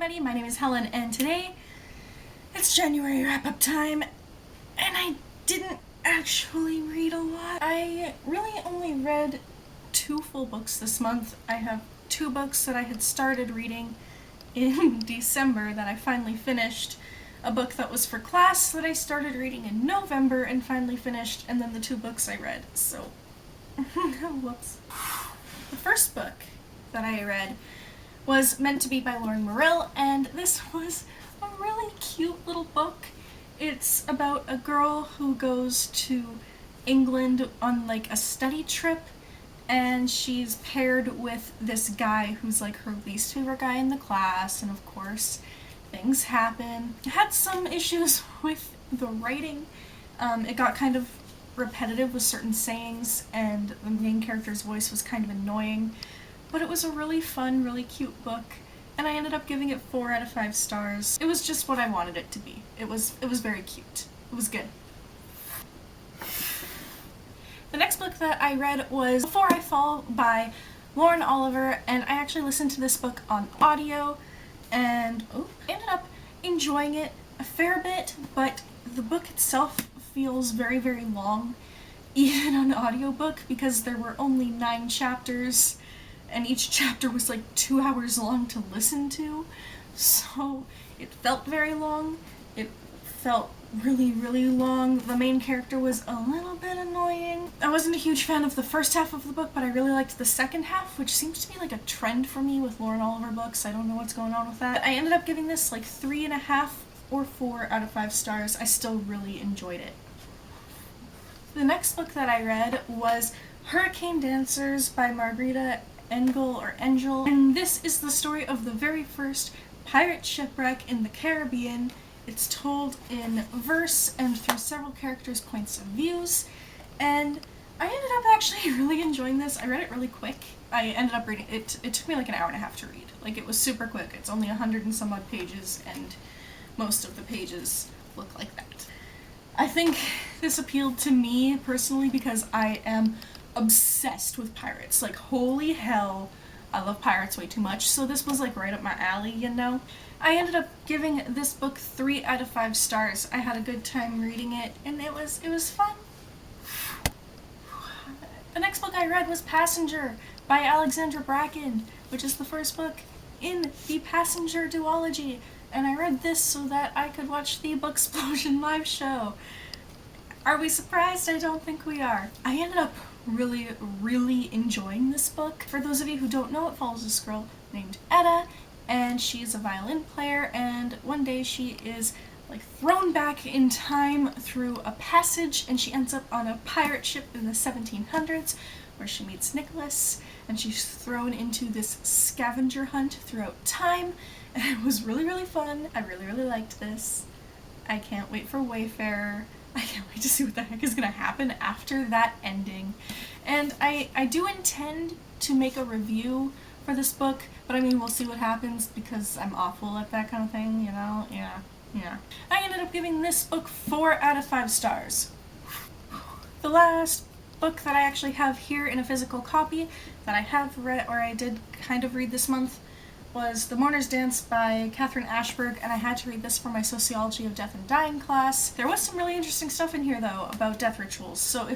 everybody, my name is Helen, and today it's January wrap-up time, and I didn't actually read a lot. I really only read 2 full books this month. I have 2 books that I had started reading in December that I finally finished, a book that was for class that I started reading in November and finally finished, and then the 2 books I read, so whoops. The first book that I read was Meant to Be by Lauren Morrill, and this was a really cute little book. It's about a girl who goes to England on like a study trip, and she's paired with this guy who's like her least favorite guy in the class, and of course things happen. I had some issues with the writing. It got kind of repetitive with certain sayings, and the main character's voice was kind of annoying. But it was a really fun, really cute book, and I ended up giving it 4 out of 5 stars. It was just what I wanted it to be. It was very cute. It was good. The next book that I read was Before I Fall by Lauren Oliver, and I actually listened to this book on audio, and I ended up enjoying it a fair bit, but the book itself feels very, very long, even on audiobook, because there were only 9 chapters, and each chapter was like 2 hours long to listen to, so it felt very long. It felt really, really long. The main character was a little bit annoying. I wasn't a huge fan of the first half of the book, but I really liked the second half, which seems to be like a trend for me with Lauren Oliver books. I don't know what's going on with that. I ended up giving this like 3.5 or 4 out of 5 stars. I still really enjoyed it. The next book that I read was Hurricane Dancers by Margarita Engel, and this is the story of the very first pirate shipwreck in the Caribbean. It's told in verse and through several characters' points of views, and I ended up actually really enjoying this. I read it really quick. I ended up reading it. It took me like an hour and a half to read. Like, it was super quick. It's only 100 and some odd pages, and most of the pages look like that. I think this appealed to me personally because I am obsessed with pirates. Like, holy hell, I love pirates way too much, so this was like right up my alley, you know? I ended up giving this book 3 out of 5 stars. I had a good time reading it, and it was fun. The next book I read was Passenger by Alexandra Bracken, which is the first book in the Passenger duology, and I read this so that I could watch the Booksplosion live show. Are we surprised? I don't think we are. I ended up really enjoying this book. For those of you who don't know, it follows this girl named Etta, and she's a violin player, and one day she is like thrown back in time through a passage, and she ends up on a pirate ship in the 1700s where she meets Nicholas, and she's thrown into this scavenger hunt throughout time, and it was really fun. I really liked this. I can't wait for Wayfarer. I can't wait to see what the heck is gonna happen after that ending. And I do intend to make a review for this book, but I mean, we'll see what happens because I'm awful at that kind of thing, you know? Yeah. I ended up giving this book 4 out of 5 stars. The last book that I actually have here in a physical copy that I have read, or I did kind of read this month, was The Mourners Dance by Catherine Ashberg, and I had to read this for my Sociology of Death and Dying class. There was some really interesting stuff in here, though, about death rituals, so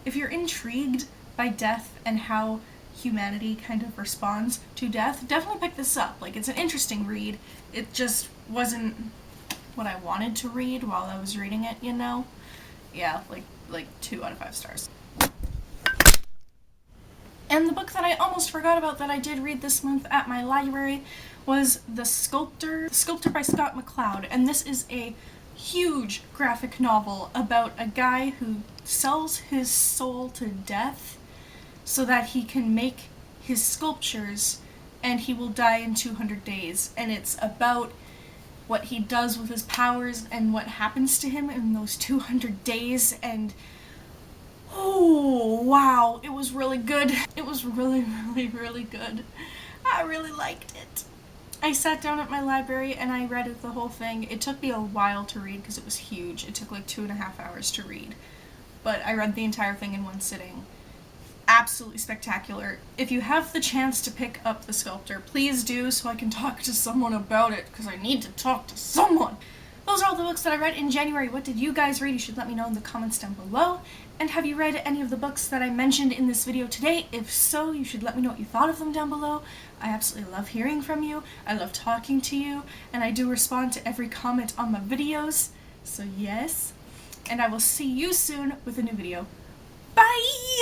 if you're intrigued by death and how humanity kind of responds to death, definitely pick this up. Like, it's an interesting read. It just wasn't what I wanted to read while I was reading it, you know? Yeah, like 2 out of 5 stars. And the book that I almost forgot about that I did read this month at my library was The Sculptor by Scott McCloud, and this is a huge graphic novel about a guy who sells his soul to death so that he can make his sculptures, and he will die in 200 days, and it's about what he does with his powers and what happens to him in those 200 days, and oh, wow, it was really good. It was really good. I really liked it. I sat down at my library and I read it, the whole thing. It took me a while to read because it was huge. It took like 2.5 hours to read. But I read the entire thing in one sitting. absolutely spectacular. If you have the chance to pick up The Sculptor, please do, so I can talk to someone about it, because I need to talk to someone. Those are all the books that I read in January. What did you guys read? You should let me know in the comments down below. And have you read any of the books that I mentioned in this video today? If so, you should let me know what you thought of them down below. I absolutely love hearing from you. I love talking to you. And I do respond to every comment on my videos. So yes. And I will see you soon with a new video. Bye!